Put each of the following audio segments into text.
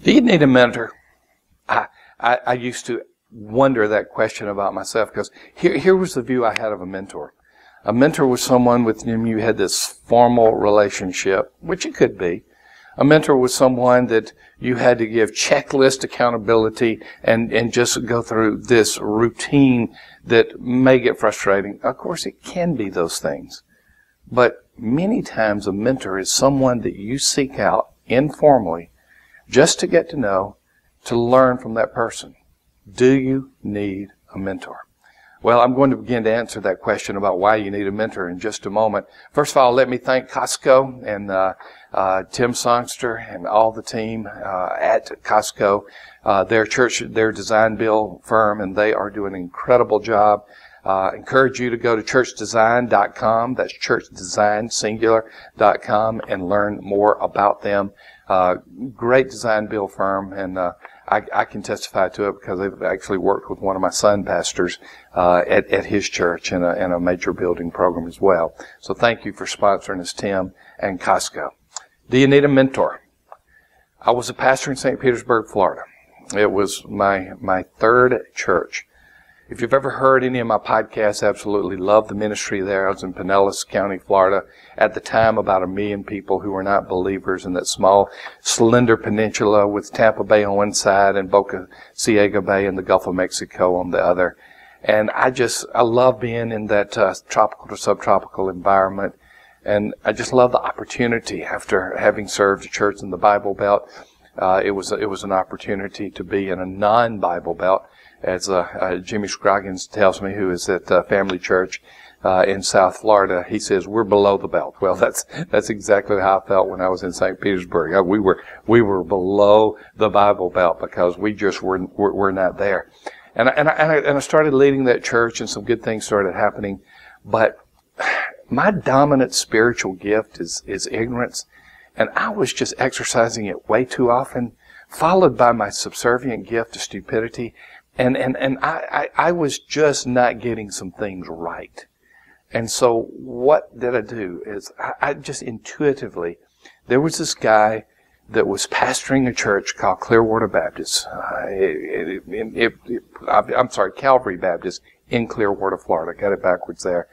Do you need a mentor? I used to wonder that question about myself because here was the view I had of a mentor. A mentor was someone with whom you had this formal relationship, which it could be. A mentor was someone that you had to give checklist accountability and just go through this routine that may get frustrating. Of course, it can be those things. But many times a mentor is someone that you seek out informally just to get to know, to learn from that person. Do you need a mentor? Well, I'm going to begin to answer that question about why you need a mentor in just a moment. First of all, let me thank Costco and Tim Songster and all the team at Costco, their design build firm, and they are doing an incredible job. Encourage you to go to churchdesign.com. That's churchdesign, singular.com, and learn more about them. Great design build firm, and I can testify to it because they've actually worked with one of my son pastors at his church in a major building program as well. So thank you for sponsoring us, Tim and Costco. Do you need a mentor? I was a pastor in St. Petersburg, Florida. It was my third church. If you've ever heard any of my podcasts, absolutely love the ministry there. I was in Pinellas County, Florida. At the time, about 1 million people who were not believers in that small, slender peninsula with Tampa Bay on one side and Boca Ciega Bay and the Gulf of Mexico on the other. And I love being in that tropical to subtropical environment. And I just love the opportunity after having served a church in the Bible Belt. It was an opportunity to be in a non-Bible Belt. As Jimmy Scroggins tells me, who is at Family Church in South Florida, he says, we're below the belt. Well, that's exactly how I felt when I was in St. Petersburg. We were below the Bible Belt because we just were not there. And I started leading that church, and some good things started happening. But my dominant spiritual gift is ignorance, and I was just exercising it way too often, followed by my subservient gift of stupidity. And I was just not getting some things right. And so what did I do is I just intuitively, there was this guy that was pastoring a church called Clearwater Baptist. Calvary Baptist in Clearwater, Florida. Got it backwards there.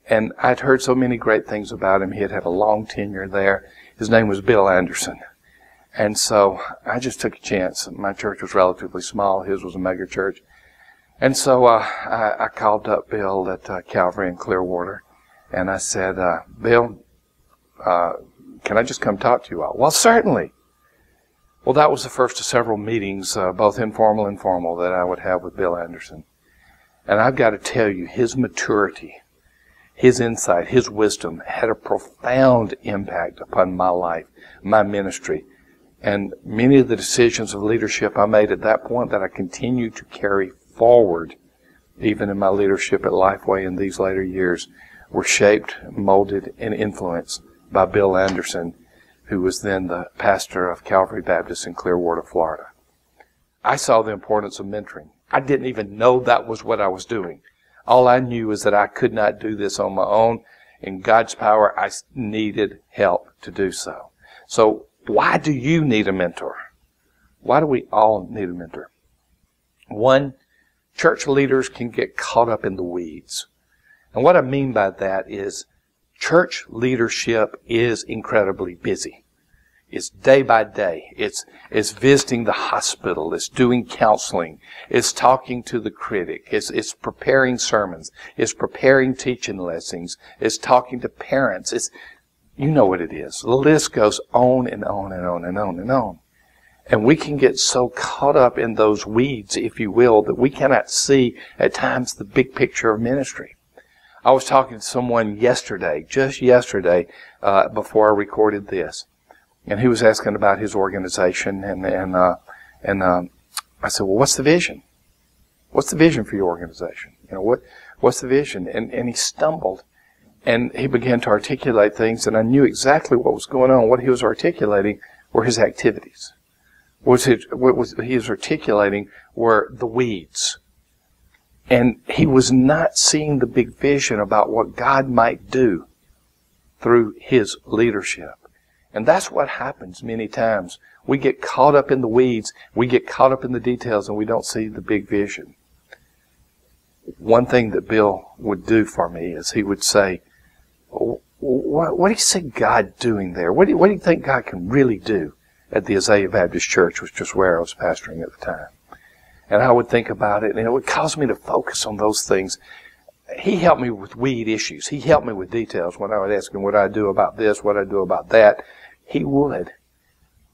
And I'd heard so many great things about him. He had a long tenure there. His name was Bill Anderson. And so I just took a chance. My church was relatively small. His was a mega church. And so I called up Bill at Calvary in Clearwater. And I said, Bill, can I just come talk to you all? Well, certainly. Well, that was the first of several meetings, both informal and formal, that I would have with Bill Anderson. And I've got to tell you, his maturity, his insight, his wisdom had a profound impact upon my life, my ministry. And many of the decisions of leadership I made at that point that I continue to carry forward, even in my leadership at Lifeway in these later years, were shaped, molded, and influenced by Bill Anderson, who was then the pastor of Calvary Baptist in Clearwater, Florida. I saw the importance of mentoring. I didn't even know that was what I was doing. All I knew is that I could not do this on my own. In God's power, I needed help to do so. So, why do you need a mentor? Why do we all need a mentor? One, church leaders can get caught up in the weeds. And what I mean by that is church leadership is incredibly busy. It's day by day. It's visiting the hospital. It's doing counseling. It's talking to the critic. It's preparing sermons. It's preparing teaching lessons. It's talking to parents. You know what it is. The list goes on and on and on and on and on. And we can get so caught up in those weeds, if you will, that we cannot see at times the big picture of ministry. I was talking to someone just yesterday, before I recorded this. And he was asking about his organization, and I said, well, what's the vision? What's the vision for your organization? What's the vision? And he stumbled, and he began to articulate things, and I knew exactly what was going on. What he was articulating were his activities. What he was articulating were the weeds. And he was not seeing the big vision about what God might do through his leadership. And that's what happens many times. We get caught up in the weeds, we get caught up in the details, and we don't see the big vision. One thing that Bill would do for me is he would say, what do you see God doing there? What do you think God can really do at the Azalea Baptist Church, which was where I was pastoring at the time? And I would think about it, and it would cause me to focus on those things. He helped me with weed issues. He helped me with details. When I would ask him what I do about this, what I do about that, he would.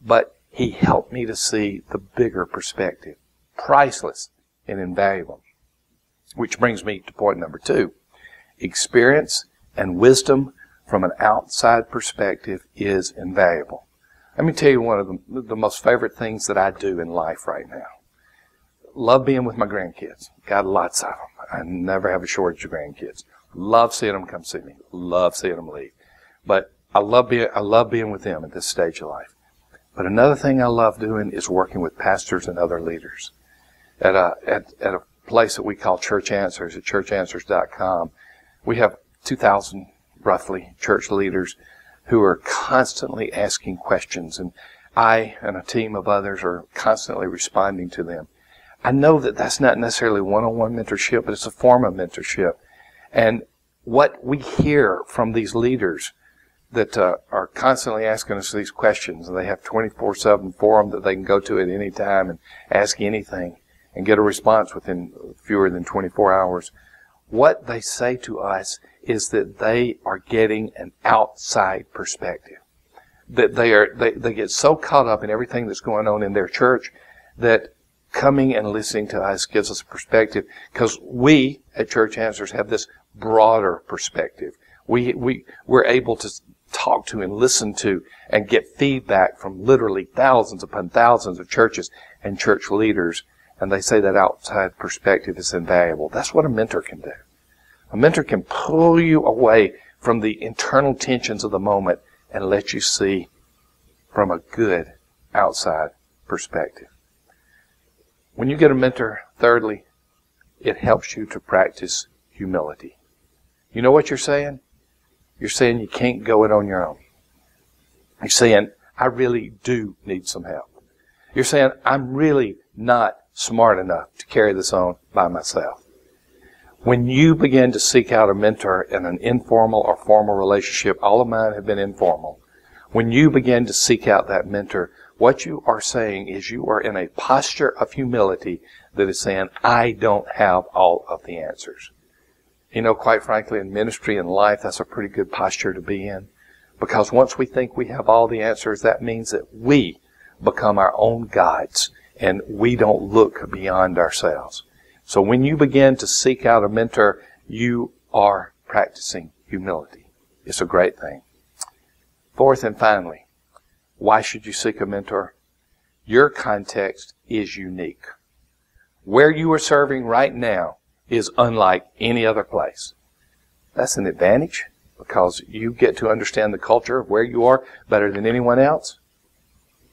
But he helped me to see the bigger perspective. Priceless and invaluable. Which brings me to point number 2. Experience and wisdom from an outside perspective is invaluable. Let me tell you one of the most favorite things that I do in life right now. Love being with my grandkids. Got lots of them. I never have a shortage of grandkids. Love seeing them come see me. Love seeing them leave. But I love being with them at this stage of life. But another thing I love doing is working with pastors and other leaders. At a place that we call Church Answers at churchanswers.com, we have 2,000 roughly church leaders who are constantly asking questions, and I and a team of others are constantly responding to them. I know that that's not necessarily one-on-one mentorship, but it's a form of mentorship. And what we hear from these leaders that are constantly asking us these questions, and they have 24/7 forum that they can go to at any time and ask anything and get a response within fewer than 24 hours. What they say to us is that they are getting an outside perspective. That they get so caught up in everything that's going on in their church that coming and listening to us gives us a perspective, because we at Church Answers have this broader perspective. We're able to talk to and listen to and get feedback from literally thousands upon thousands of churches and church leaders, and they say that outside perspective is invaluable. That's what a mentor can do. A mentor can pull you away from the internal tensions of the moment and let you see from a good outside perspective. When you get a mentor, thirdly, it helps you to practice humility. You know what you're saying? You're saying you can't go it on your own. You're saying, I really do need some help. You're saying, I'm really not smart enough to carry this on by myself. When you begin to seek out a mentor in an informal or formal relationship, all of mine have been informal. When you begin to seek out that mentor, what you are saying is you are in a posture of humility that is saying, I don't have all of the answers. You know, quite frankly, in ministry and life, that's a pretty good posture to be in. Because once we think we have all the answers, that means that we become our own gods and we don't look beyond ourselves. So when you begin to seek out a mentor, you are practicing humility. It's a great thing. Fourth and finally, why should you seek a mentor? Your context is unique. Where you are serving right now is unlike any other place. That's an advantage because you get to understand the culture of where you are better than anyone else.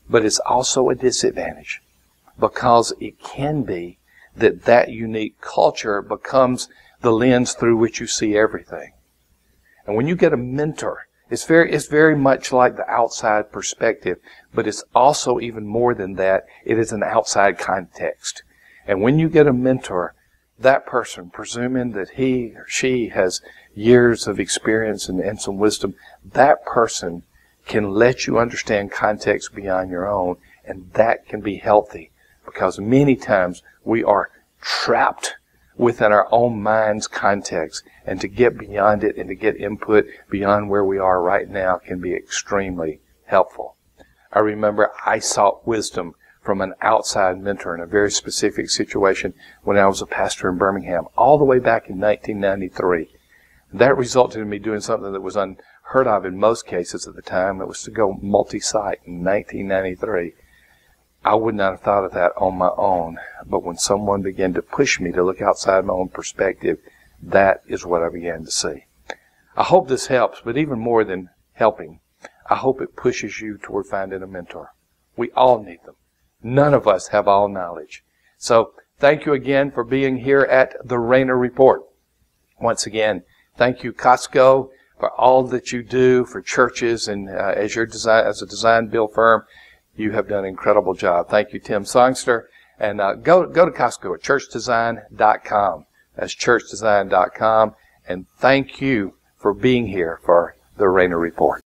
But it's also a disadvantage because it can be that unique culture becomes the lens through which you see everything. And when you get a mentor, it's very much like the outside perspective, but it's also even more than that. It is an outside context. And when you get a mentor, that person, presuming that he or she has years of experience and some wisdom, that person can let you understand context beyond your own, and that can be healthy because many times we are trapped within our own mind's context, and to get beyond it and to get input beyond where we are right now can be extremely helpful. I remember I sought wisdom from an outside mentor in a very specific situation when I was a pastor in Birmingham, all the way back in 1993. That resulted in me doing something that was unheard of in most cases at the time. It was to go multi-site in 1993. I would not have thought of that on my own, but when someone began to push me to look outside my own perspective, that is what I began to see. I hope this helps, but even more than helping, I hope it pushes you toward finding a mentor. We all need them. None of us have all knowledge. So thank you again for being here at the Rayner Report. Once again, thank you, Costco, for all that you do for churches and as a design build firm. You have done an incredible job. Thank you, Tim Songster. And go to Costco at churchdesign.com. That's churchdesign.com. And thank you for being here for the Rainer Report.